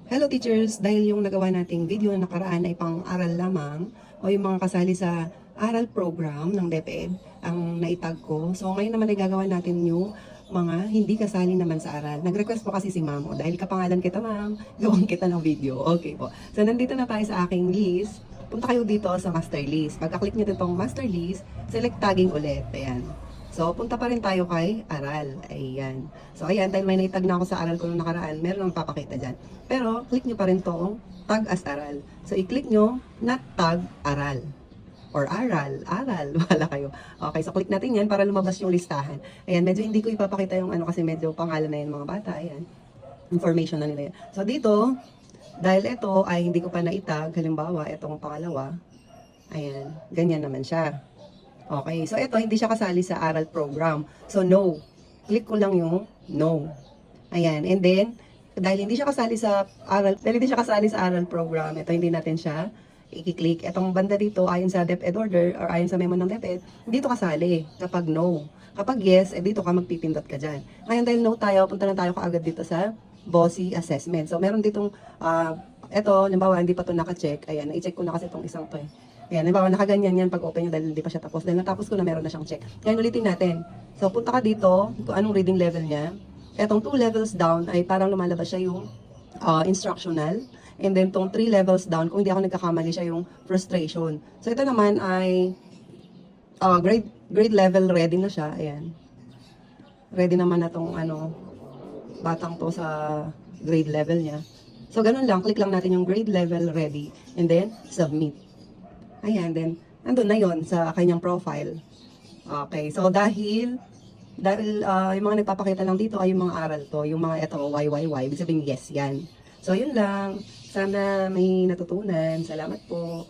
Hello teachers, dahil yung nagawa nating video na nakaraan ay pang-aral lamang o yung mga kasali sa aral program ng DepEd ang naitag ko. So ngayon naman ay gagawa natin yung mga hindi kasali naman sa aral. Nag-request po kasi si ma'am, dahil kapangalan kita ma'am, gawin kita ng video. Okay po. So nandito na tayo sa aking list. Punta kayo dito sa master list. Pagka-click nyo itong master list, select tagging ulit. Ayan. So, punta pa rin tayo kay aral. Ayan. So, ayan, dahil may naitag na ako sa aral ko nung nakaraan, meron akong papakita dyan. Pero, click nyo pa rin tong tag as aral. So, i-click nyo na tag aral. Or aral. Aral. Wala kayo. Okay, so click natin yan para lumabas yung listahan. Ayan, medyo hindi ko ipapakita yung ano kasi medyo pangalan na yan mga bata. Ayan. Information na nila yan. So, dito, dahil ito ay hindi ko pa naitag, halimbawa, itong pangalawa, ayan, ganyan naman siya. Okay, so ito hindi siya kasali sa aral program. So no. Click ko lang yung no. Ayan, and then dahil hindi siya kasali sa aral program, ito hindi natin siya i-click. Itong banda dito ayon sa DepEd order or ayon sa memo ng DepEd, dito kasali kapag no. Kapag yes, dito ka magpipindot ka diyan. Ngayon dahil no tayo, punta na tayo kaagad dito sa BOSI assessment. So meron ditong ito, halimbawa hindi pa to naka-check. Ayan, i-check ko na kasi itong isang to eh. Ayan, halimbawa nakaganyan yan pag open nyo dahil hindi pa siya tapos. Dahil natapos ko na meron na siyang check. Ngayon ulitin natin. So punta ka dito, kung anong reading level niya. Etong 2 levels down ay parang lumalabas siya yung instructional. And then tong 3 levels down, kung hindi ako nagkakamali siya yung frustration. So ito naman ay grade level ready na siya. Ayan. Ready naman na tong batang to sa grade level niya. So ganun lang, click lang natin yung grade level ready and then submit. Ayan, then, nandun na yon sa kanyang profile. Okay, so dahil yung mga nagpapakita lang dito ay yung mga aral to, yung mga ito, YYY, ibig sabihin yes, yan. So, yun lang. Sana may natutunan. Salamat po.